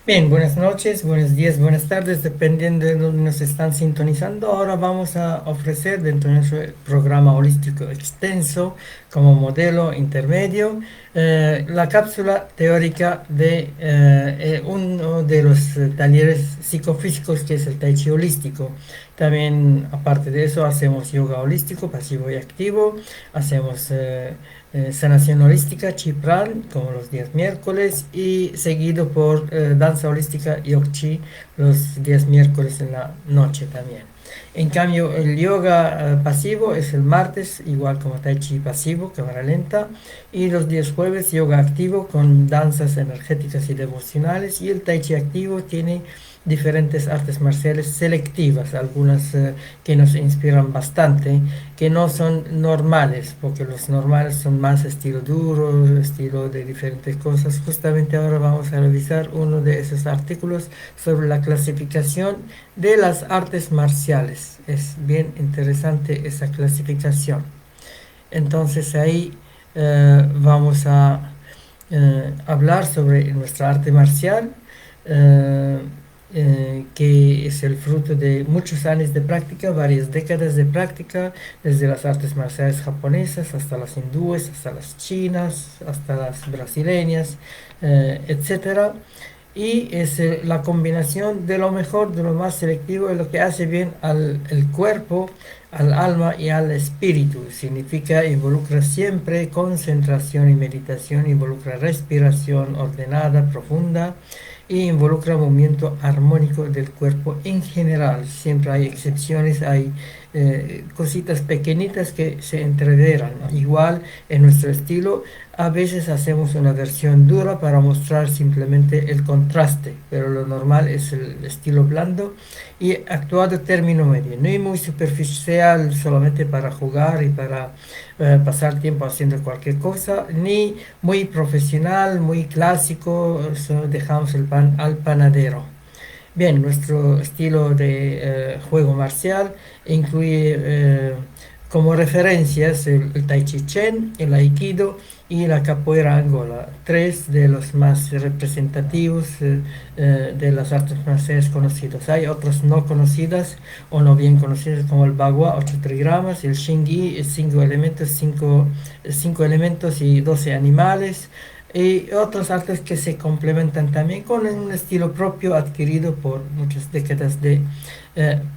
Bien, buenas noches, buenos días, buenas tardes, dependiendo de donde nos están sintonizando. Ahora vamos a ofrecer dentro de nuestro programa holístico extenso como modelo intermedio la cápsula teórica de uno de los talleres psicofísicos que es el Tai Chi holístico. También, aparte de eso, hacemos yoga holístico, pasivo y activo, hacemos sanación holística, Chipran, como los días miércoles, y seguido por danza holística Yogchi los días miércoles en la noche también. En cambio, el yoga pasivo es el martes, igual como Tai Chi pasivo, cámara lenta, y los días jueves yoga activo con danzas energéticas y devocionales, y el Tai Chi activo tiene diferentes artes marciales selectivas, algunas que nos inspiran bastante, que no son normales, porque los normales son más estilo duro, estilo de diferentes cosas. Justamente ahora vamos a revisar uno de esos artículos sobre la clasificación de las artes marciales. Es bien interesante esa clasificación. Entonces ahí vamos a hablar sobre nuestra arte marcial. eh, que es el fruto de muchos años de práctica, varias décadas de práctica, desde las artes marciales japonesas hasta las hindúes, hasta las chinas, hasta las brasileñas, etcétera. Y es la combinación de lo mejor, de lo más selectivo, de lo que hace bien al el cuerpo, al alma y al espíritu. Significa, involucra siempre concentración y meditación, involucra respiración ordenada, profunda, y involucra movimiento armónico del cuerpo en general. Siempre hay excepciones, hay cositas pequeñitas que se entreveran, ¿no? Igual en nuestro estilo, a veces hacemos una versión dura para mostrar simplemente el contraste, pero lo normal es el estilo blando y actuado término medio, no es muy superficial solamente para jugar y para pasar tiempo haciendo cualquier cosa, ni muy profesional, muy clásico, dejamos el pan al panadero. Bien, nuestro estilo de juego marcial incluye como referencias el Tai Chi Chuan, el Aikido y la capoeira angola, tres de los más representativos de las artes marciales conocidas. Hay otras no conocidas o no bien conocidas como el Bagua, 8 trigramas, el Shingi, 5 elementos y 12 animales, y otras artes que se complementan también con un estilo propio adquirido por muchas décadas de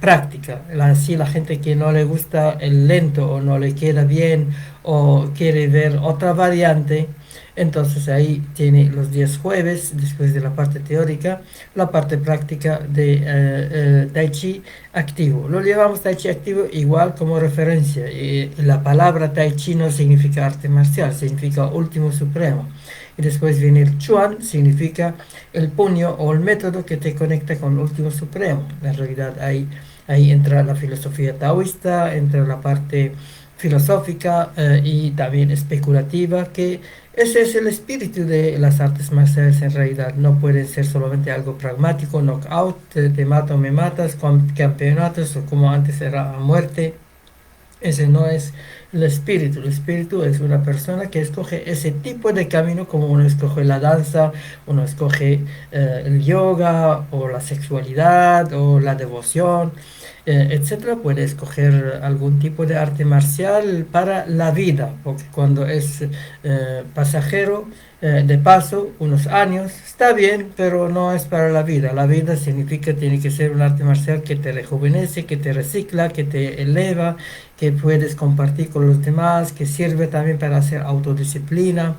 práctica. Así la gente que no le gusta el lento o no le queda bien o quiere ver otra variante, entonces ahí tiene los días jueves, después de la parte teórica, la parte práctica de Tai Chi activo. Lo llevamos Tai Chi activo igual como referencia. Y la palabra Tai Chi no significa arte marcial, significa último supremo. Y después viene el Chuan, significa el puño o el método que te conecta con el último supremo. En realidad ahí entra la filosofía taoísta, entra la parte filosófica y también especulativa, que ese es el espíritu de las artes marciales en realidad. No puede ser solamente algo pragmático, knockout, te mato, me matas, campeonatos o como antes era a muerte. Ese no es el espíritu. El espíritu es una persona que escoge ese tipo de camino, como uno escoge la danza, uno escoge el yoga o la sexualidad o la devoción, etcétera. Puede escoger algún tipo de arte marcial para la vida, porque cuando es pasajero, de paso, unos años, está bien, pero no es para la vida. La vida significa, tiene que ser un arte marcial que te rejuvenece, que te recicla, que te eleva, que puedes compartir con los demás, que sirve también para hacer autodisciplina.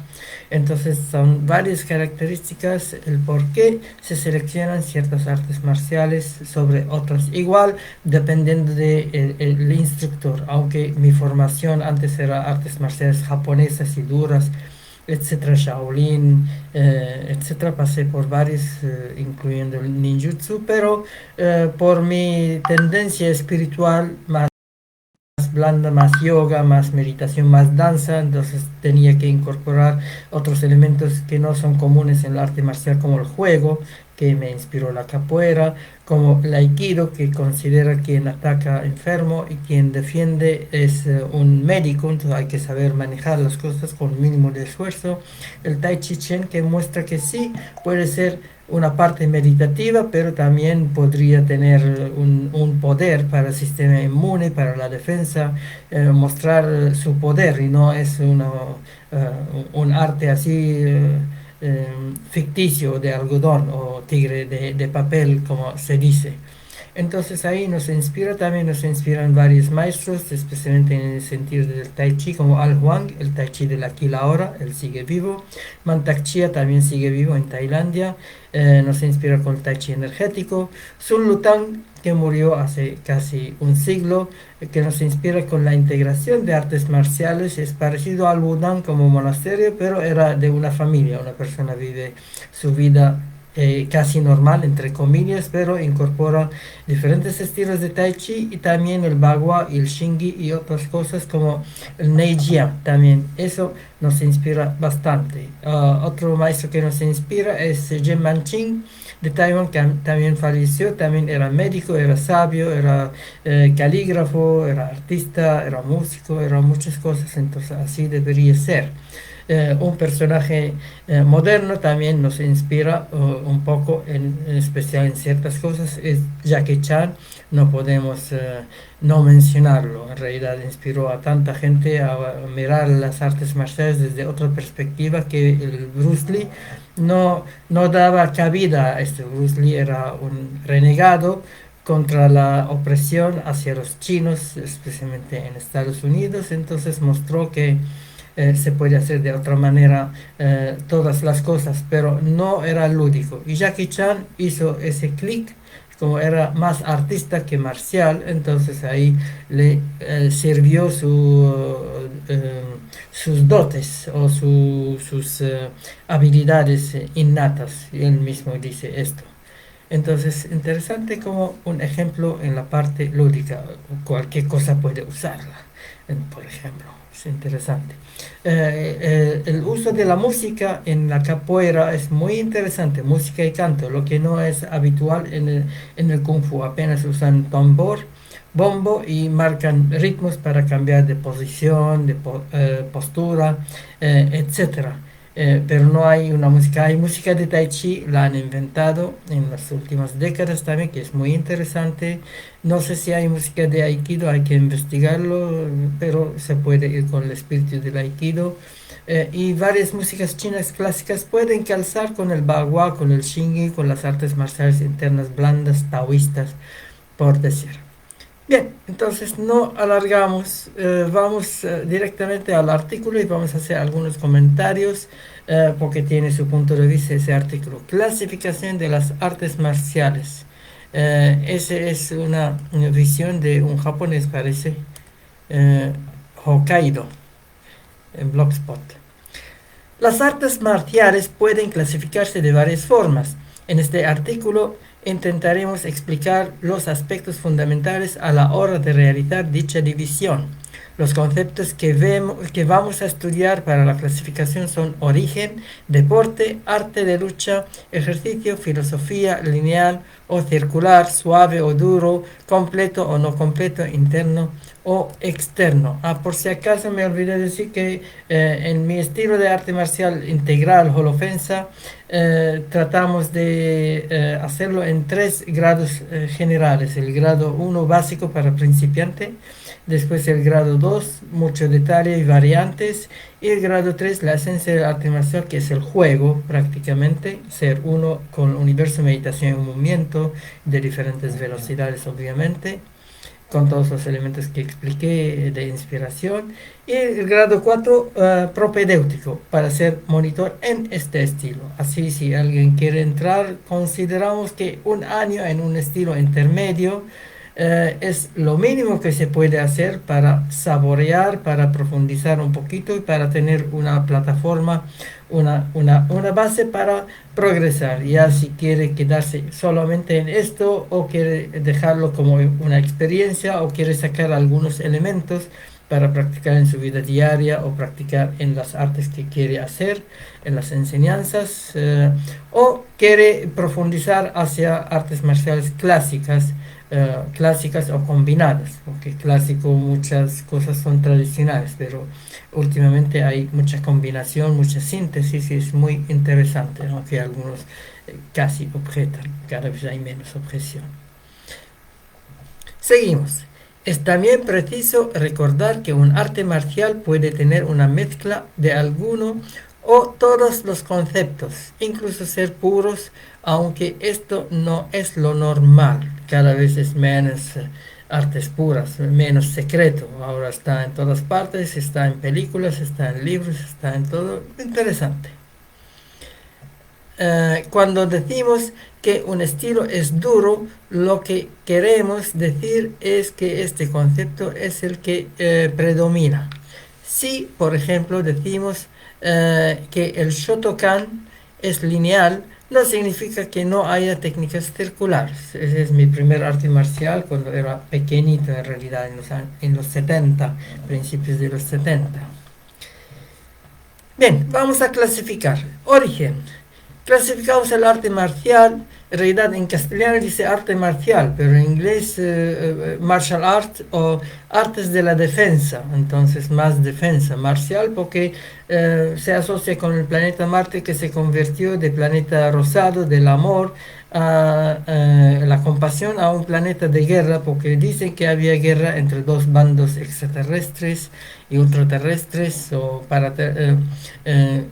Entonces son varias características el por qué se seleccionan ciertas artes marciales sobre otras. Igual dependiendo de el instructor, aunque mi formación antes era artes marciales japonesas y duras, etcétera, Shaolin, etcétera, pasé por varios, incluyendo el ninjutsu, pero por mi tendencia espiritual más blanda, más yoga, más meditación, más danza, entonces tenía que incorporar otros elementos que no son comunes en el arte marcial, como el juego, que me inspiró la capoeira, como el aikido, que considera quien ataca enfermo y quien defiende es un médico, entonces hay que saber manejar las cosas con mínimo de esfuerzo. El tai chi chuan, que muestra que sí puede ser una parte meditativa, pero también podría tener un poder para el sistema inmune, para la defensa, mostrar su poder y no es eh, un arte así eh, ficticio de algodón o tigre de papel, como se dice. Entonces ahí nos inspira, también nos inspiran varios maestros, especialmente en el sentido del Tai Chi, como Al Huang, el Tai Chi del aquí y la hora, él sigue vivo. Mantak Chia también sigue vivo en Tailandia, nos inspira con el Tai Chi energético. Sun Lutang, que murió hace casi un siglo, que nos inspira con la integración de artes marciales, es parecido al Wudang como monasterio, pero era de una familia, una persona vive su vida casi normal, entre comillas, pero incorpora diferentes estilos de Tai Chi y también el Bagua y el Shingi y otras cosas como el Neijia también. Eso nos inspira bastante. Otro maestro que nos inspira es Jen Manching de Taiwán, que también falleció, también era médico, era sabio, era calígrafo, era artista, era músico, era muchas cosas, entonces así debería ser. Un personaje moderno también nos inspira un poco, en especial en ciertas cosas, es Jackie Chan, no podemos no mencionarlo, en realidad inspiró a tanta gente a mirar las artes marciales desde otra perspectiva que el Bruce Lee no daba cabida a este. Bruce Lee era un renegado contra la opresión hacia los chinos, especialmente en Estados Unidos, entonces mostró que se puede hacer de otra manera todas las cosas, pero no era lúdico. Y Jackie Chan hizo ese clic, como era más artista que marcial, entonces ahí le sirvió sus dotes o sus habilidades innatas, y él mismo dice esto. Entonces, interesante como un ejemplo en la parte lúdica, cualquier cosa puede usarla, por ejemplo, es interesante. El uso de la música en la capoeira es muy interesante, música y canto, lo que no es habitual en el kung fu, apenas usan tambor, bombo y marcan ritmos para cambiar de posición, de postura, etcétera. Pero no hay una música, hay música de Tai Chi, la han inventado en las últimas décadas también, que es muy interesante. No sé si hay música de Aikido, hay que investigarlo, pero se puede ir con el espíritu del Aikido. Y varias músicas chinas clásicas pueden calzar con el Bagua, con el Shingi, con las artes marciales internas blandas, taoístas, por decir. Bien, entonces no alargamos, vamos directamente al artículo y vamos a hacer algunos comentarios porque tiene su punto de vista ese artículo. Clasificación de las artes marciales. Esa es una visión de un japonés, parece, eh, Hokkaido, en Blogspot. Las artes marciales pueden clasificarse de varias formas. En este artículo intentaremos explicar los aspectos fundamentales a la hora de realizar dicha división. Los conceptos que vamos a estudiar para la clasificación son origen, deporte, arte de lucha, ejercicio, filosofía, lineal o circular, suave o duro, completo o no completo, interno o externo. Por si acaso me olvidé decir que en mi estilo de arte marcial integral holofensa tratamos de hacerlo en 3 grados generales. El grado 1 básico para principiante, después el grado 2 mucho detalle y variantes, y el grado 3 la esencia del arte marcial, que es el juego prácticamente, ser uno con universo, meditación y movimiento de diferentes velocidades obviamente, con todos los elementos que expliqué de inspiración, y el grado 4 propedéutico para ser monitor en este estilo. Así, si alguien quiere entrar, consideramos que un año en un estilo intermedio es lo mínimo que se puede hacer para saborear, para profundizar un poquito y para tener una plataforma, una base para progresar. Ya si quiere quedarse solamente en esto o quiere dejarlo como una experiencia o quiere sacar algunos elementos para practicar en su vida diaria o practicar en las artes que quiere hacer, en las enseñanzas, o quiere profundizar hacia artes marciales clásicas, clásicas o combinadas, porque clásico muchas cosas son tradicionales, pero últimamente hay mucha combinación, mucha síntesis y es muy interesante, aunque algunos casi objetan, cada vez hay menos objeción. Seguimos. Es también preciso recordar que un arte marcial puede tener una mezcla de alguno o todos los conceptos, incluso ser puros, aunque esto no es lo normal. Cada vez es menos artes puras, menos secreto. Ahora está en todas partes, está en películas, está en libros, está en todo. Interesante. Cuando decimos que un estilo es duro, lo que queremos decir es que este concepto es el que predomina. Si, por ejemplo, decimos que el Shotokan es lineal, no significa que no haya técnicas circulares. Ese es mi primer arte marcial cuando era pequeñito, en realidad, en los 70, principios de los 70. Bien, vamos a clasificar. Origen. Clasificamos el arte marcial, en realidad en castellano dice arte marcial, pero en inglés martial art o artes de la defensa, entonces más defensa marcial porque se asocia con el planeta Marte que se convirtió de planeta rosado del amor a la compasión a un planeta de guerra porque dicen que había guerra entre dos bandos extraterrestres y ultraterrestres o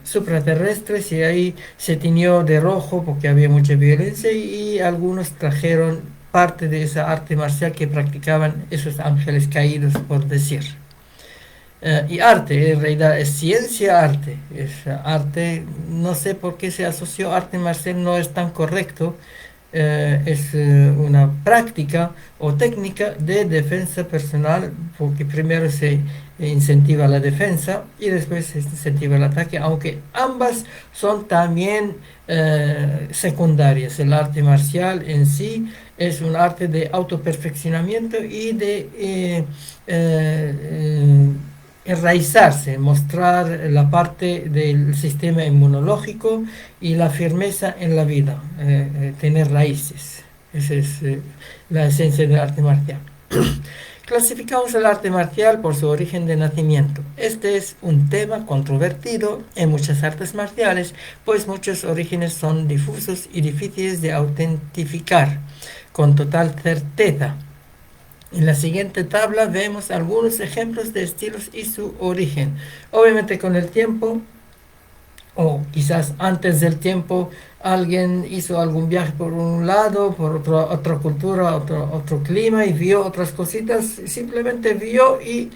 supraterrestres y ahí se tiñó de rojo porque había mucha violencia y algunos trajeron parte de esa arte marcial que practicaban esos ángeles caídos, por decir. Y arte, en realidad es ciencia arte, es arte, no sé por qué se asoció arte marcial, no es tan correcto, es una práctica o técnica de defensa personal, porque primero se incentiva la defensa y después se incentiva el ataque, aunque ambas son también secundarias. El arte marcial en sí es un arte de autoperfeccionamiento y de enraizarse, mostrar la parte del sistema inmunológico y la firmeza en la vida, tener raíces. Esa es la esencia del arte marcial. Clasificamos el arte marcial por su origen de nacimiento. Este es un tema controvertido en muchas artes marciales, pues muchos orígenes son difusos y difíciles de autentificar con total certeza. En la siguiente tabla vemos algunos ejemplos de estilos y su origen. Obviamente con el tiempo, o quizás antes del tiempo, alguien hizo algún viaje por un lado, por otra cultura, otro clima y vio otras cositas, simplemente vio y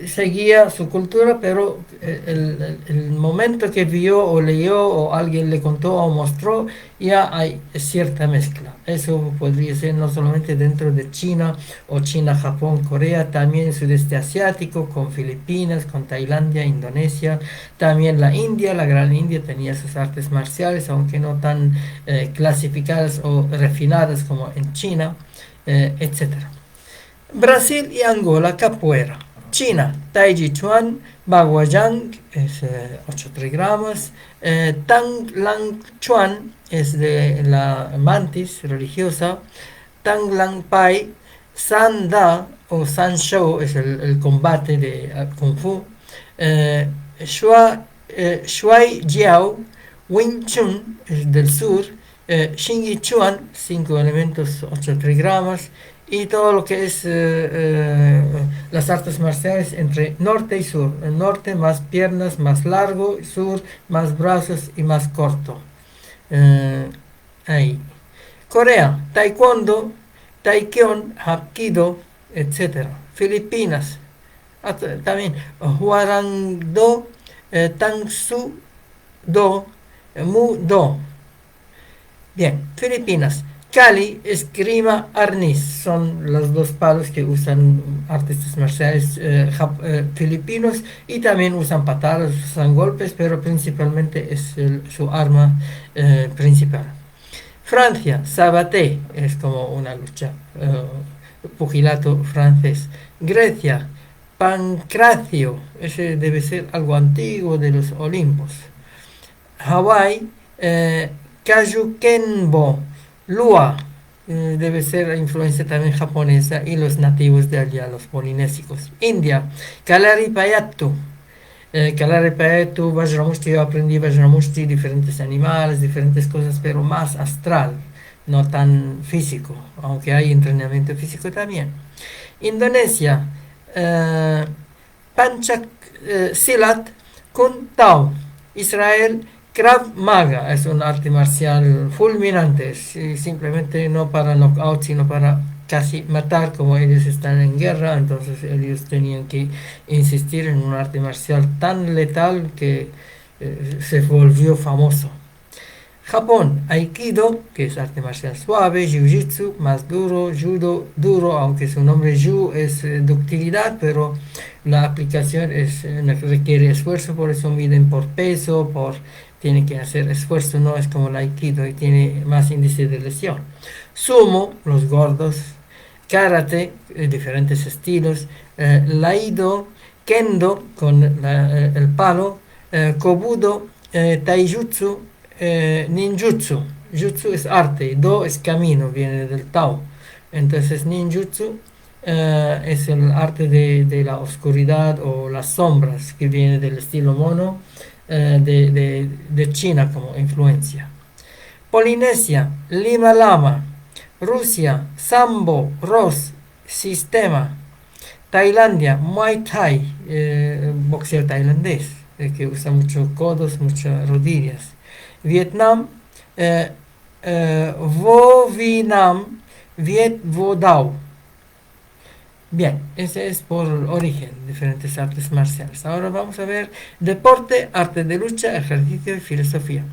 seguía su cultura, pero el momento que vio o leyó o alguien le contó o mostró, ya hay cierta mezcla. Eso podría ser no solamente dentro de China o China, Japón, Corea, también sudeste asiático, con Filipinas, con Tailandia, Indonesia, también la India, la Gran India tenía sus artes marciales, aunque no tan clasificadas o refinadas como en China, etc. Brasil y Angola, capoeira. China, Tai Chi Chuan, Baguayang, es 8 trigramas. Tang Lang Chuan es de la mantis religiosa. Tang Lang Pai, San Da o San Shou es el combate de Kung Fu. Shuai Jiao, Wing Chun es del sur. Xingyi Chuan, 5 elementos, 8 trigramas. Y todo lo que es las artes marciales entre norte y sur. El norte más piernas, más largo, sur más brazos y más corto. Ahí. Corea, taekwondo, taekyon, hapkido, etc. Filipinas, también hwarang-do, tang-soo do, mu-do. Bien, Filipinas. Cali, esgrima, arnis, son los dos palos que usan artistas marciales filipinos y también usan patadas, usan golpes, pero principalmente es su arma principal. Francia, sabaté, es como una lucha, pugilato francés. Grecia, pancracio, ese debe ser algo antiguo de los Olimpos. Hawái, kajukenbo, Lua, debe ser influencia también japonesa y los nativos de allá, los polinésicos. India, Kalaripayattu. Kalaripayattu, Vajramushti, yo aprendí Vajramushti, diferentes animales, diferentes cosas, pero más astral, no tan físico, aunque hay entrenamiento físico también. Indonesia, eh, Pancak Silat Kun Tao. Israel, Krav Maga es un arte marcial fulminante, simplemente no para knockout, sino para casi matar, como ellos están en guerra, entonces ellos tenían que insistir en un arte marcial tan letal que se volvió famoso. Japón, Aikido, que es arte marcial suave, Jiu-Jitsu, más duro, Judo, duro, aunque su nombre Ju es ductilidad, pero la aplicación requiere esfuerzo, por eso miden por peso, tienen que hacer esfuerzo, no es como el Aikido y tiene más índice de lesión. Sumo, los gordos, Karate, diferentes estilos, Laido, Kendo, con el palo, Kobudo, Taijutsu, ninjutsu. Jutsu es arte, do es camino, viene del Tao. Entonces ninjutsu es el arte de la oscuridad o las sombras, que viene del estilo mono de China como influencia. Polinesia, Lima Lama. Rusia, Sambo, Ros, Sistema. Tailandia, Muay Thai, boxeo tailandés, que usa muchos codos, muchas rodillas. Vietnam, Vo Vinam, Viet Vo Dao. Bien, ese es por origen, diferentes artes marciales. Ahora vamos a ver deporte, arte de lucha, ejercicio y filosofía.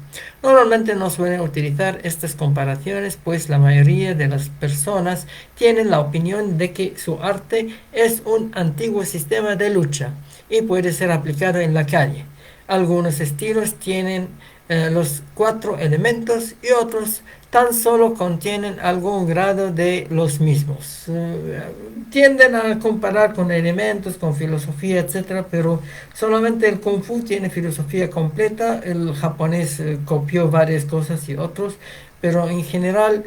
Normalmente no suelen utilizar estas comparaciones, pues la mayoría de las personas tienen la opinión de que su arte es un antiguo sistema de lucha y puede ser aplicado en la calle. Algunos estilos tienen los 4 elementos y otros tan solo contienen algún grado de los mismos. Tienden a comparar con elementos, con filosofía, etcétera, pero solamente el Kung Fu tiene filosofía completa, el japonés copió varias cosas y otros, pero en general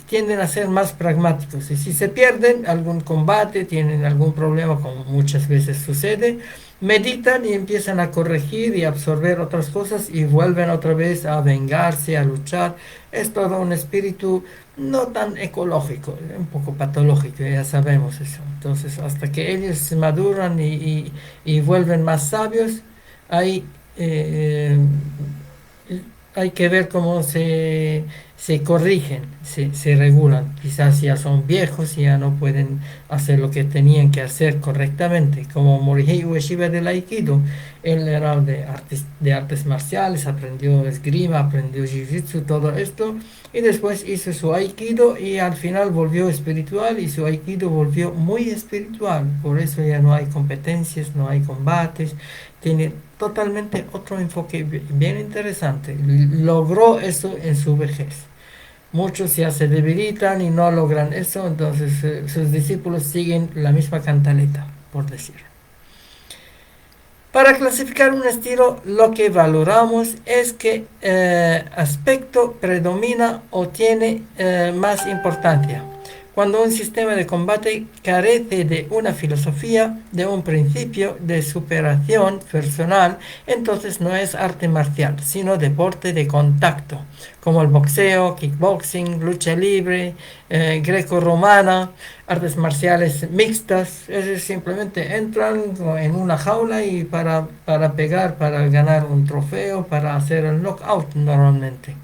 tienden a ser más pragmáticos. Y si se pierden algún combate, tienen algún problema, como muchas veces sucede, meditan y empiezan a corregir y absorber otras cosas y vuelven otra vez a vengarse, a luchar. Es todo un espíritu no tan ecológico, un poco patológico, ya sabemos eso. Entonces, hasta que ellos se maduran y vuelven más sabios, hay, eh, hay que ver cómo se corrigen, se regulan. Quizás ya son viejos y ya no pueden hacer lo que tenían que hacer correctamente. Como Morihei Ueshiba del Aikido, él era de artes marciales, aprendió esgrima, aprendió jiu-jitsu, todo esto, y después hizo su Aikido y al final volvió espiritual y su Aikido volvió muy espiritual. Por eso ya no hay competencias, no hay combates, tiene totalmente otro enfoque bien interesante. Logró eso en su vejez. Muchos ya se debilitan y no logran eso, entonces sus discípulos siguen la misma cantaleta, por decir. Para clasificar un estilo, lo que valoramos es qué aspecto predomina o tiene más importancia. Cuando un sistema de combate carece de una filosofía, de un principio de superación personal, entonces no es arte marcial, sino deporte de contacto, como el boxeo, kickboxing, lucha libre, greco-romana, artes marciales mixtas. Es simplemente entran en una jaula y para pegar, para ganar un trofeo, para hacer el knockout normalmente.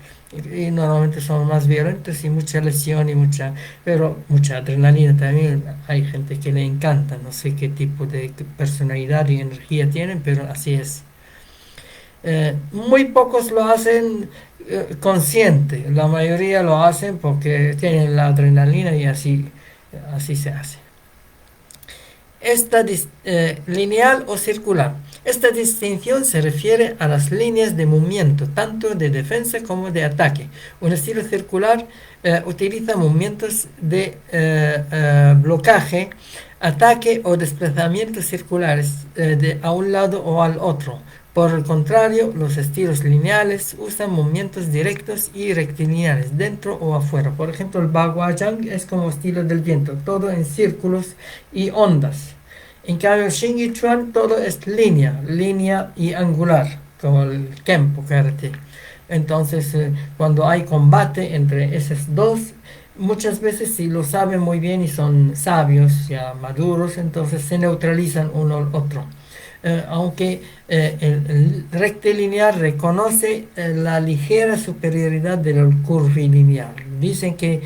Y normalmente son más violentos y mucha lesión pero mucha adrenalina también. Hay gente que le encanta, no sé qué tipo de personalidad y energía tienen, pero así es. Muy pocos lo hacen consciente, la mayoría lo hacen porque tienen la adrenalina y así se hace. Lineal o circular. Esta distinción se refiere a las líneas de movimiento, tanto de defensa como de ataque. Un estilo circular utiliza movimientos de blocaje, ataque o desplazamientos circulares a un lado o al otro, Por el contrario, los estilos lineales usan movimientos directos y rectilineales, dentro o afuera. Por ejemplo, el Baguazhang es como estilo del viento, todo en círculos y ondas. En cambio, el Shingi Chuan todo es línea y angular, como el Kempo Karate. Entonces, cuando hay combate entre esos dos, muchas veces si lo saben muy bien y son sabios, ya maduros, entonces se neutralizan uno al otro. Aunque el rectilineal reconoce la ligera superioridad del curvilineal. Dicen que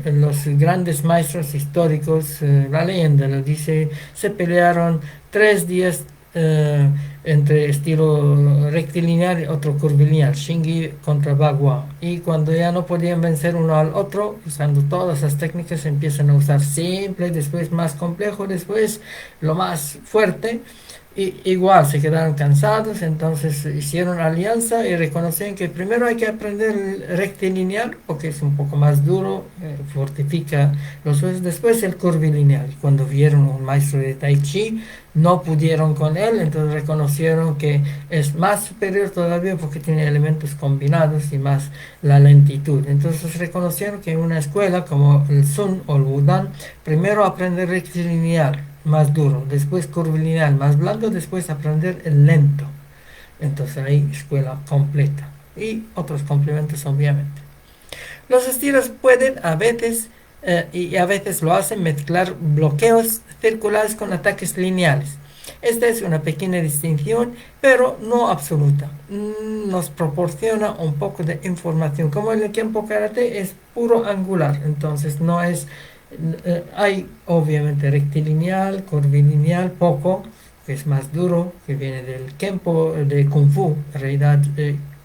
los grandes maestros históricos, la leyenda lo dice, se pelearon 3 días entre estilo rectilineal y otro curvilineal, Shingi contra Bagua. Y cuando ya no podían vencer uno al otro, usando todas esas técnicas, empiezan a usar simple, después más complejo, después lo más fuerte. Y igual se quedaron cansados, entonces hicieron alianza y reconocieron que primero hay que aprender el rectilineal porque es un poco más duro, fortifica los huesos, después el curvilineal. Cuando vieron un maestro de Tai Chi, no pudieron con él, entonces reconocieron que es más superior todavía porque tiene elementos combinados y más la lentitud. Entonces reconocieron que en una escuela como el Sun o el Wudang, primero aprender rectilineal más duro, después curvilineal más blando, después aprender el lento. Entonces hay escuela completa y otros complementos obviamente. Los estilos pueden a veces y a veces lo hacen mezclar bloqueos circulares con ataques lineales. Esta es una pequeña distinción, pero no absoluta. Nos proporciona un poco de información. Como en el Kempo Karate es puro angular, entonces no es hay obviamente rectilineal, curvilineal, poco, que es más duro, que viene del Kempo de Kung Fu, en realidad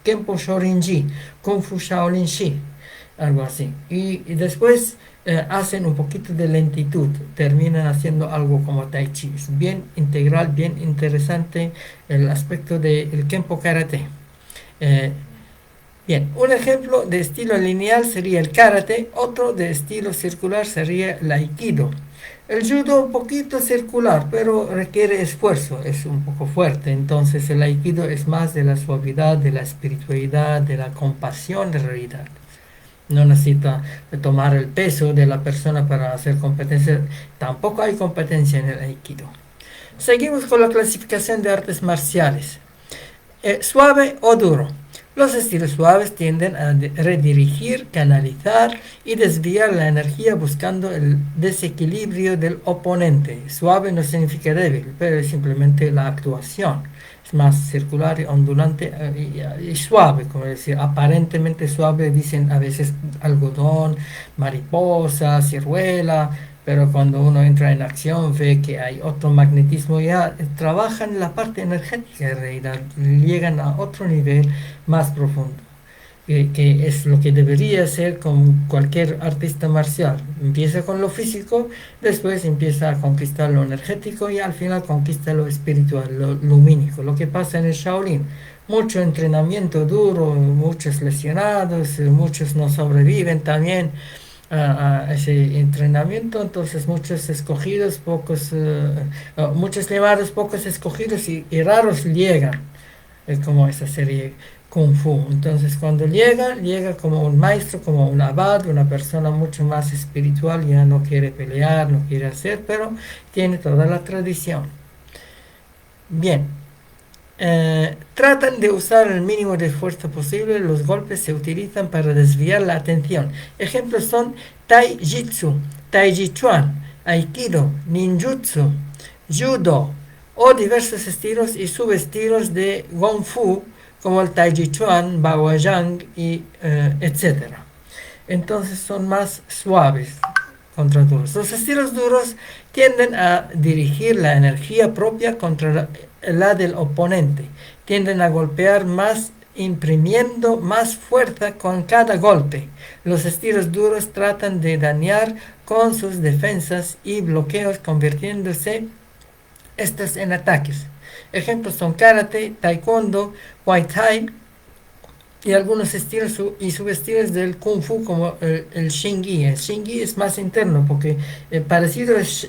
Kempo Shorinji, Kung Fu Shaolin Shi, algo así. Y después hacen un poquito de lentitud, terminan haciendo algo como Tai Chi. Es bien integral, bien interesante el aspecto del Kempo Karate. Eh, Bien, un ejemplo de estilo lineal sería el karate, otro de estilo circular sería el aikido. El judo un poquito circular, pero requiere esfuerzo, es un poco fuerte. Entonces el aikido es más de la suavidad, de la espiritualidad, de la compasión de realidad. No necesita tomar el peso de la persona para hacer competencia. Tampoco hay competencia en el aikido. Seguimos con la clasificación de artes marciales. Suave o duro. Los estilos suaves tienden a redirigir, canalizar y desviar la energía buscando el desequilibrio del oponente. Suave no significa débil, pero es simplemente la actuación. Es más circular y ondulante y suave, como decir, aparentemente suave, dicen a veces algodón, mariposa, ciruela, pero cuando uno entra en acción ve que hay otro magnetismo, ya trabajan la parte energética en realidad, llegan a otro nivel más profundo, que es lo que debería ser con cualquier artista marcial. Empieza con lo físico, después empieza a conquistar lo energético y al final conquista lo espiritual, lo lumínico. Lo que pasa en el Shaolin, mucho entrenamiento duro, muchos lesionados, muchos no sobreviven también a ese entrenamiento, entonces muchos escogidos, muchos llamados, pocos escogidos y raros llegan, es como esa serie Kung Fu. Entonces cuando llega como un maestro, como un abad, una persona mucho más espiritual, ya no quiere pelear, no quiere hacer, pero tiene toda la tradición. Bien. Tratan de usar el mínimo de fuerza posible, los golpes se utilizan para desviar la atención. Ejemplos son Tai Jitsu, Tai Chi Chuan, Aikido, Ninjutsu, Judo o diversos estilos y subestilos de Kung Fu como el Tai Chi Chuan, Baguazhang y etcétera. Entonces son más suaves contra duros. Los estilos duros tienden a dirigir la energía propia contra la del oponente. Tienden a golpear más, imprimiendo más fuerza con cada golpe. Los estilos duros tratan de dañar con sus defensas y bloqueos, convirtiéndose estos en ataques. Ejemplos son karate, taekwondo, muay thai y algunos estilos y subestilos del kung fu como el Xingyi. El Xingyi es más interno porque parecido es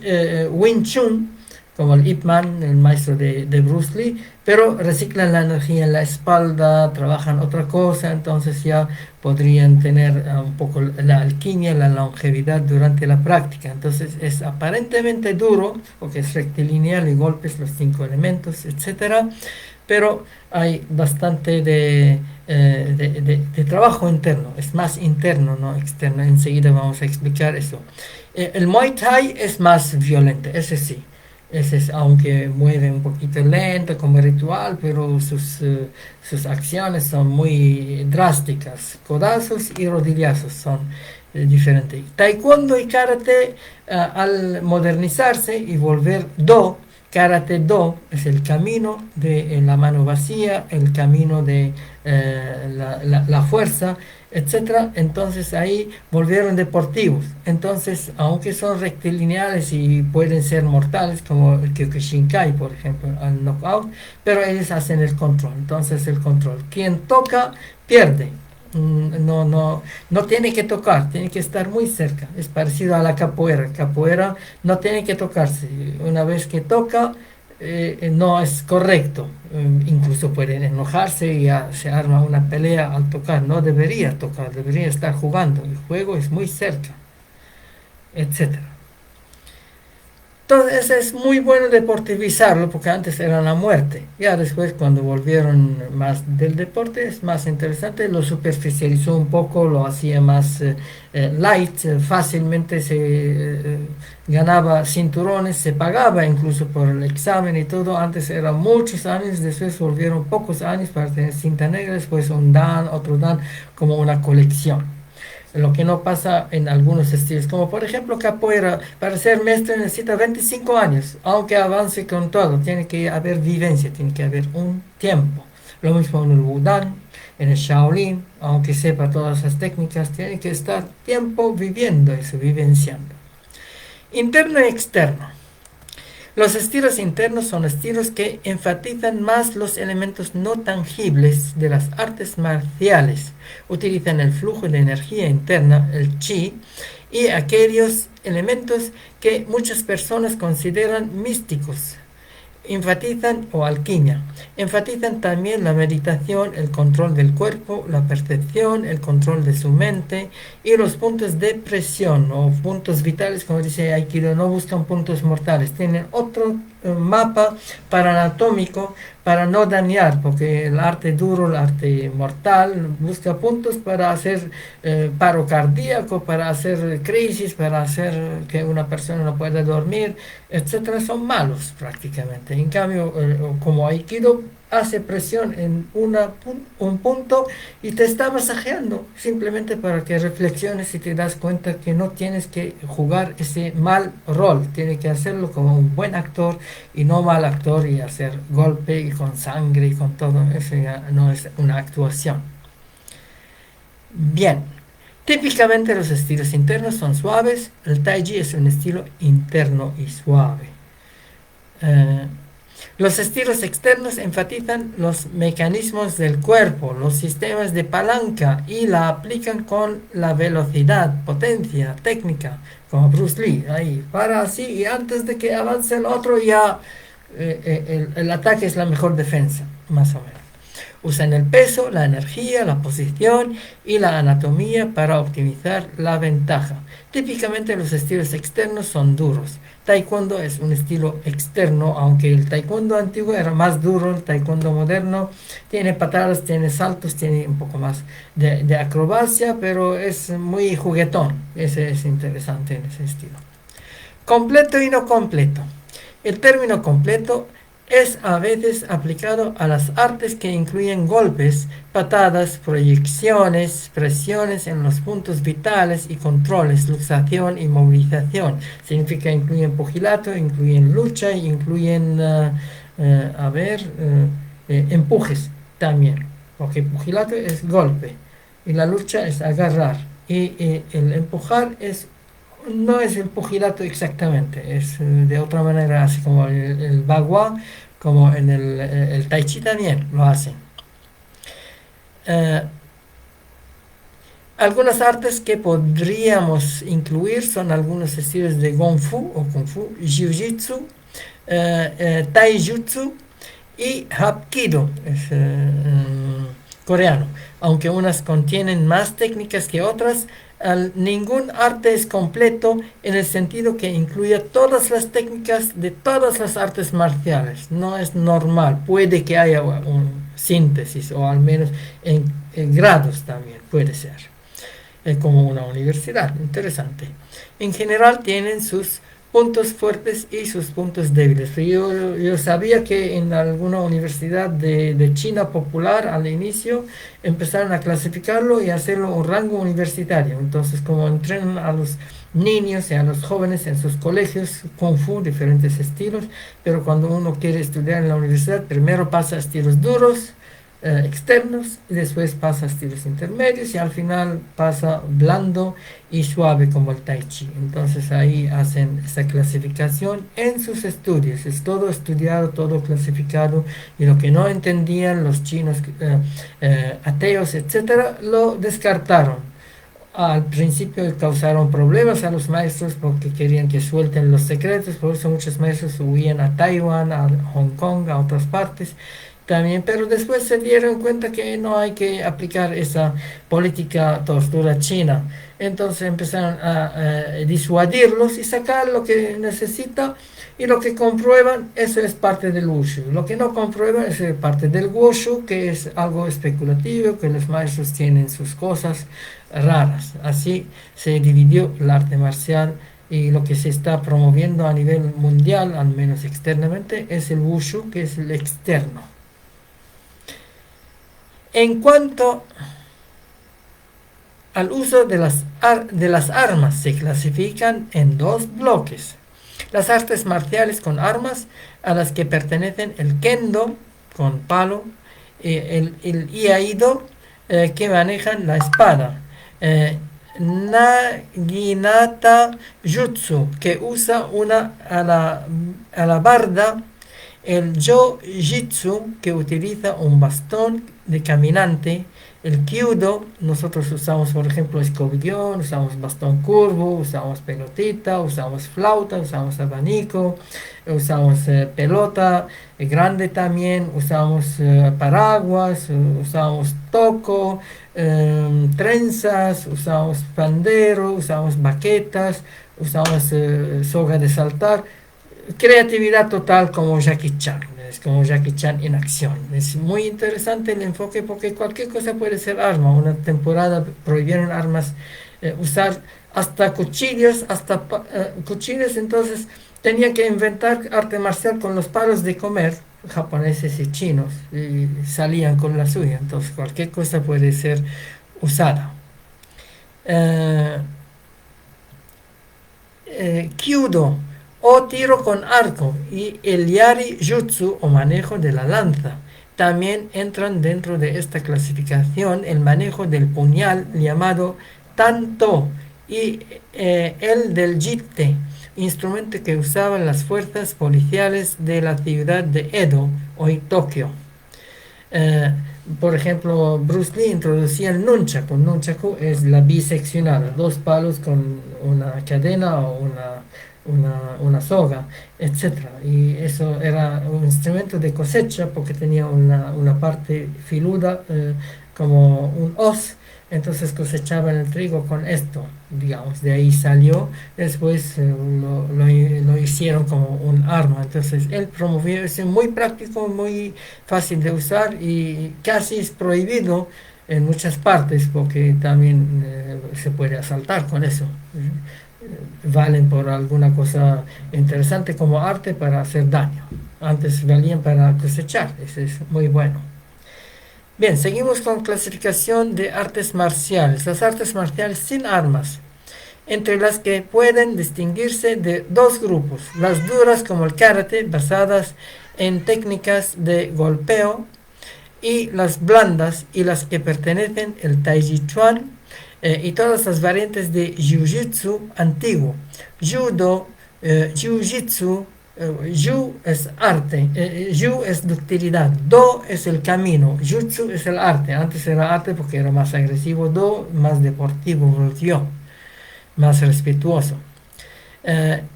Wing Chun, como el Ip Man, el maestro de Bruce Lee, pero reciclan la energía en la espalda, trabajan otra cosa, entonces ya podrían tener un poco la alquimia, la longevidad durante la práctica. Entonces es aparentemente duro, porque es rectilineal y golpes los 5 elementos, etcétera, pero hay bastante de trabajo interno, es más interno, no externo. Enseguida vamos a explicar eso. El Muay Thai es más violento, ese sí. Ese es, aunque mueve un poquito lento como ritual, pero sus acciones son muy drásticas. Codazos y rodillazos son diferentes. Taekwondo y karate, al modernizarse y volver do, karate do es el camino de la mano vacía, el camino de la fuerza, etcétera. Entonces ahí volvieron deportivos. Entonces, aunque son rectilineales y pueden ser mortales, como el Kyokushinkai, por ejemplo, al knockout, pero ellos hacen el control. Entonces, el control. Quien toca, pierde. No tiene que tocar, tiene que estar muy cerca. Es parecido a la capoeira. Capoeira no tiene que tocarse. Una vez que toca, no es correcto. Incluso pueden enojarse y se arma una pelea al tocar. No debería tocar, debería estar jugando. El juego es muy cerca, etcétera. Entonces es muy bueno deportivizarlo porque antes era la muerte. Ya después cuando volvieron más del deporte es más interesante, lo superficializó un poco, lo hacía más light, fácilmente se ganaba cinturones, se pagaba incluso por el examen y todo. Antes eran muchos años, después volvieron pocos años para tener cinta negra, después un dan, otro dan, como una colección. Lo que no pasa en algunos estilos, como por ejemplo capoeira, para ser maestro necesita 25 años, aunque avance con todo, tiene que haber vivencia, tiene que haber un tiempo. Lo mismo en el Wudang, en el Shaolin, aunque sepa todas las técnicas, tiene que estar tiempo viviendo eso, vivenciando. Interno y externo. Los estilos internos son estilos que enfatizan más los elementos no tangibles de las artes marciales. Utilizan el flujo de energía interna, el chi, y aquellos elementos que muchas personas consideran místicos. Enfatizan o alquimia. Enfatizan también la meditación, el control del cuerpo, la percepción, el control de su mente y los puntos de presión o puntos vitales, como dice Aikido, no buscan puntos mortales, tienen otro mapa anatómico para no dañar, porque el arte duro, el arte mortal, busca puntos para hacer paro cardíaco, para hacer crisis, para hacer que una persona no pueda dormir, etcétera, son malos prácticamente. En cambio, como Aikido hace presión en un punto y te está masajeando simplemente para que reflexiones y te das cuenta que no tienes que jugar ese mal rol, tienes que hacerlo como un buen actor y no mal actor y hacer golpe y con sangre y con todo. Eso ya no es una actuación. Bien, típicamente los estilos internos son suaves. El Tai Chi es un estilo interno y suave. Los estilos externos enfatizan los mecanismos del cuerpo, los sistemas de palanca y la aplican con la velocidad, potencia, técnica, como Bruce Lee. Ahí para así y antes de que avance el otro ya el ataque es la mejor defensa, más o menos. Usan el peso, la energía, la posición y la anatomía para optimizar la ventaja. Típicamente los estilos externos son duros. Taekwondo es un estilo externo, aunque el taekwondo antiguo era más duro, el taekwondo moderno tiene patadas, tiene saltos, tiene un poco más de acrobacia, pero es muy juguetón. Ese es interesante en ese estilo. Completo y no completo. El término completo es a veces aplicado a las artes que incluyen golpes, patadas, proyecciones, presiones en los puntos vitales y controles, luxación y movilización. Significa incluyen pugilato, incluyen lucha, incluyen, empujes también. Porque pugilato es golpe y la lucha es agarrar y el empujar no es el pugilato exactamente, es de otra manera, así como el bagua, como en el tai chi también lo hacen. Eh, Algunas artes que podríamos incluir son algunos estilos de Gong Fu o Kung Fu, Jiu Jitsu, Taijutsu y Hapkido, es coreano. Aunque unas contienen más técnicas que otras, ningún arte es completo en el sentido que incluya todas las técnicas de todas las artes marciales. No es normal, puede que haya un síntesis o al menos en grados también puede ser. Como una universidad, interesante. En general tienen sus puntos fuertes y sus puntos débiles. Yo sabía que en alguna universidad de China popular al inicio empezaron a clasificarlo y hacerlo un rango universitario. Entonces, como entrenan a los niños y a los jóvenes en sus colegios, Kung Fu, diferentes estilos, pero cuando uno quiere estudiar en la universidad, primero pasa a estilos duros, externos, y después pasa a estilos intermedios y al final pasa blando y suave como el Tai Chi. Entonces ahí hacen esa clasificación en sus estudios. Es todo estudiado, todo clasificado, y lo que no entendían los chinos, ateos, etcétera, lo descartaron. Al principio causaron problemas a los maestros porque querían que suelten los secretos, por eso muchos maestros huían a Taiwán, a Hong Kong, a otras partes también, pero después se dieron cuenta que no hay que aplicar esa política tortura china. Entonces empezaron a disuadirlos y sacar lo que necesita, y lo que comprueban, eso es parte del wushu. Lo que no comprueban es parte del wushu, que es algo especulativo, que los maestros tienen sus cosas raras. Así se dividió el arte marcial, y lo que se está promoviendo a nivel mundial, al menos externamente, es el wushu, que es el externo. En cuanto al uso de las armas, se clasifican en dos bloques: las artes marciales con armas, a las que pertenecen el kendo, con palo, el iaido, que manejan la espada, naginata jutsu, que usa una alabarda, el Jiu-Jitsu, que utiliza un bastón de caminante, el Kyudo, nosotros usamos por ejemplo escobillón, usamos bastón curvo, usamos pelotita, usamos flauta, usamos abanico, usamos pelota grande también, usamos paraguas, usamos toco, trenzas, usamos pandero, usamos baquetas, usamos soga de saltar. Creatividad total, como Jackie Chan, es como Jackie Chan en acción. Es muy interesante el enfoque porque cualquier cosa puede ser arma. Una temporada prohibieron armas, usar hasta cuchillos, cuchillos, entonces tenían que inventar arte marcial con los palos de comer, japoneses y chinos, y salían con la suya. Entonces cualquier cosa puede ser usada. Kyudo, o tiro con arco, y el yari jutsu, o manejo de la lanza. También entran dentro de esta clasificación el manejo del puñal, llamado tanto, y el del jite, instrumento que usaban las fuerzas policiales de la ciudad de Edo, hoy Tokio. Por ejemplo, Bruce Lee introducía el nunchaku. Nunchaku es la biseccionada, dos palos con una cadena o una soga, etcétera. Y eso era un instrumento de cosecha porque tenía una parte filuda, como un hoz. Entonces cosechaban el trigo con esto, digamos, de ahí salió. Después lo hicieron como un arma. Entonces él promovió eso, muy práctico, muy fácil de usar, y casi es prohibido en muchas partes porque también se puede asaltar con eso. Valen por alguna cosa interesante como arte para hacer daño. Antes valían para cosechar, eso es muy bueno. Bien, seguimos con clasificación de artes marciales. Las artes marciales sin armas, entre las que pueden distinguirse de dos grupos: las duras, como el karate, basadas en técnicas de golpeo, y las blandas, y las que pertenecen el tai chi chuan, y todas las variantes de jiu-jitsu antiguo, judo, jiu-jitsu. Yu es arte, Yu es ductilidad, Do es el camino, Jutsu es el arte. Antes era arte porque era más agresivo, Do más deportivo, volvió más respetuoso.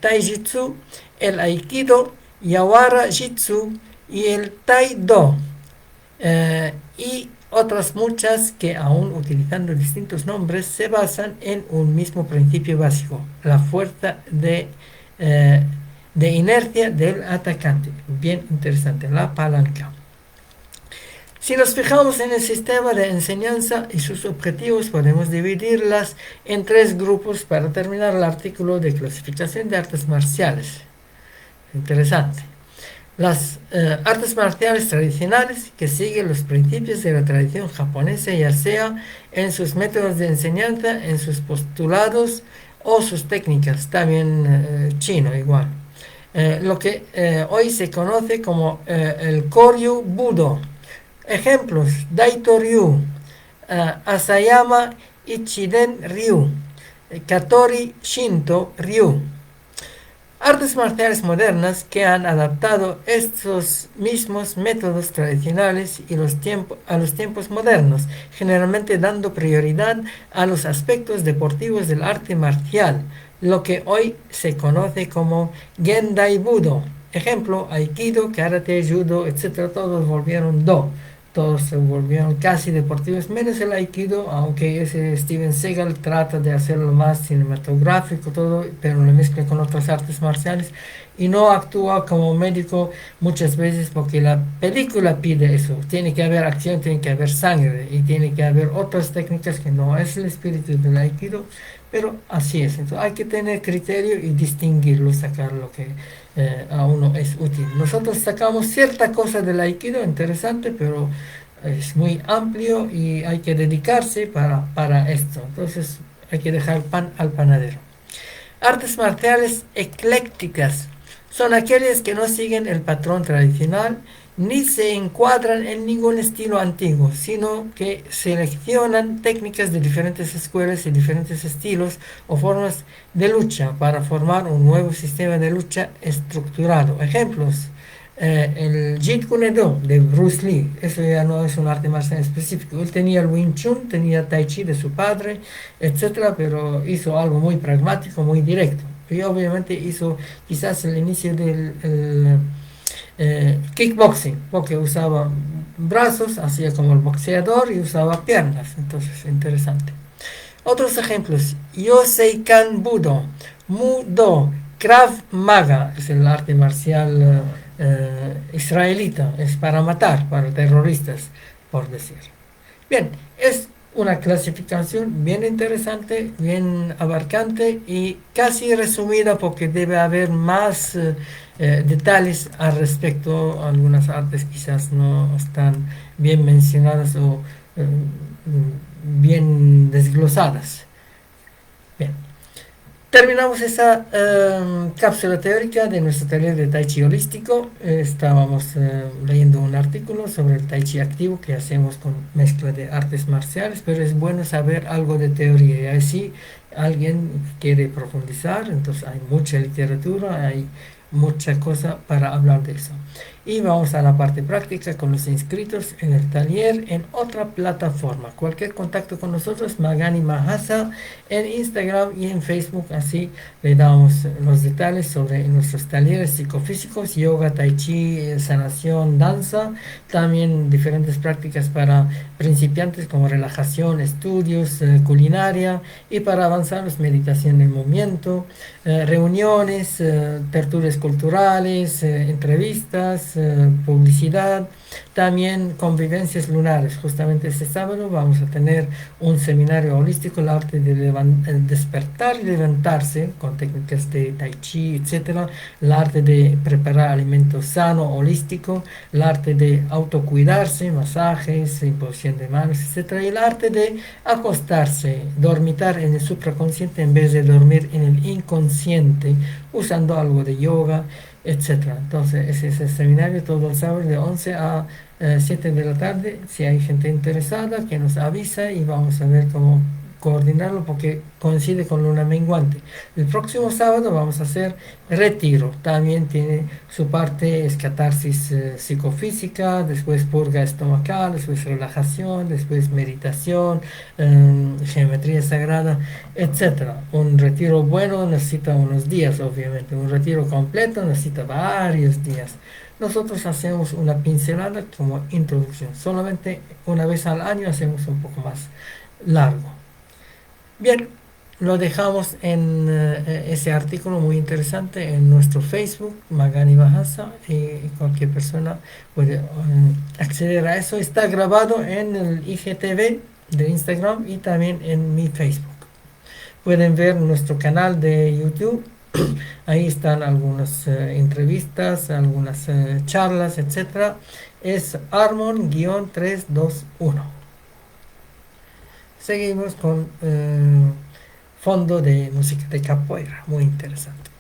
Taijutsu, el aikido, Yawara Jitsu y el Tai-Do. Y otras muchas que aún utilizando distintos nombres se basan en un mismo principio básico, la fuerza eh, de inercia del atacante. Bien interesante, la palanca. Si nos fijamos en el sistema de enseñanza y sus objetivos, podemos dividirlas en tres grupos para terminar el artículo de clasificación de artes marciales. Interesante. Las artes marciales tradicionales que siguen los principios de la tradición japonesa, ya sea en sus métodos de enseñanza, en sus postulados o sus técnicas, también chino igual. Lo que hoy se conoce como el Koryu Budo. Ejemplos: Daito Ryu, Asayama Ichiden Ryu, Katori Shinto Ryu. Artes marciales modernas que han adaptado estos mismos métodos tradicionales y a los tiempos modernos, generalmente dando prioridad a los aspectos deportivos del arte marcial, lo que hoy se conoce como Gendai Budo. Ejemplo: Aikido, Karate, Judo, etc. Todos volvieron Do. Todos se volvieron casi deportivos, menos el Aikido, aunque ese Steven Seagal trata de hacerlo más cinematográfico, todo, pero lo mezcla con otras artes marciales y no actúa como médico muchas veces porque la película pide eso. Tiene que haber acción, tiene que haber sangre y tiene que haber otras técnicas que no es el espíritu del Aikido, pero así es. Entonces hay que tener criterio y distinguirlo, sacar lo que a uno es útil. Nosotros sacamos cierta cosa del Aikido interesante, pero es muy amplio y hay que dedicarse para esto. Entonces hay que dejar pan al panadero. Artes marciales eclécticas son aquellas que no siguen el patrón tradicional ni se encuadran en ningún estilo antiguo, sino que seleccionan técnicas de diferentes escuelas y diferentes estilos o formas de lucha para formar un nuevo sistema de lucha estructurado. Ejemplos: el Jeet Kune Do de Bruce Lee. Eso ya no es un arte marcial específico. Él tenía el Wing Chun, tenía Tai Chi de su padre, etcétera, pero hizo algo muy pragmático, muy directo. Y obviamente hizo quizás el inicio del kickboxing, porque usaba brazos, hacía como el boxeador y usaba piernas. Entonces, interesante. Otros ejemplos: Yoseikan Budo, Mudo, Krav Maga, es el arte marcial israelita, es para matar, para terroristas, por decir. Bien, es una clasificación bien interesante, bien abarcante y casi resumida porque debe haber más detalles al respecto. Algunas artes quizás no están bien mencionadas o bien desglosadas. Bien. Terminamos esa cápsula teórica de nuestro taller de Tai Chi holístico. Estábamos leyendo un artículo sobre el Tai Chi activo que hacemos con mezcla de artes marciales, pero es bueno saber algo de teoría. Y así alguien quiere profundizar, entonces hay mucha literatura, hay mucha cosa para hablar de eso. Y vamos a la parte práctica con los inscritos en el taller en otra plataforma. Cualquier contacto con nosotros, Magani Mahasa, en Instagram y en Facebook. Así le damos los detalles sobre nuestros talleres psicofísicos, yoga, tai chi, sanación, danza. También diferentes prácticas para principiantes como relajación, estudios, culinaria. Y para avanzados, meditación en movimiento, reuniones, tertulias culturales, entrevistas, publicidad, también convivencias lunares. Justamente este sábado vamos a tener un seminario holístico, el arte de despertar y levantarse con técnicas de tai chi, etcétera, el arte de preparar alimentos sano, holístico, el arte de autocuidarse, masajes, imposición de manos, etcétera, y el arte de acostarse, dormitar en el supraconsciente en vez de dormir en el inconsciente, usando algo de yoga, etcétera. Entonces ese es el seminario todo el sábado de 11 a 7 de la tarde. Si hay gente interesada que nos avisa y vamos a ver coordinarlo porque coincide con luna menguante. El próximo sábado vamos a hacer retiro. También tiene su parte es catarsis psicofísica, después purga estomacal, después relajación, después meditación, geometría sagrada, etcétera. Un retiro bueno necesita unos días, obviamente. Un retiro completo necesita varios días. Nosotros hacemos una pincelada como introducción. Solamente una vez al año hacemos un poco más largo. Bien, lo dejamos en ese artículo muy interesante en nuestro Facebook, Magani Bahasa, y cualquier persona puede acceder a eso. Está grabado en el IGTV de Instagram y también en mi Facebook. Pueden ver nuestro canal de YouTube. Ahí están algunas entrevistas, algunas charlas, etcétera. Es Armon-321. Seguimos con fondo de música de capoeira, muy interesante.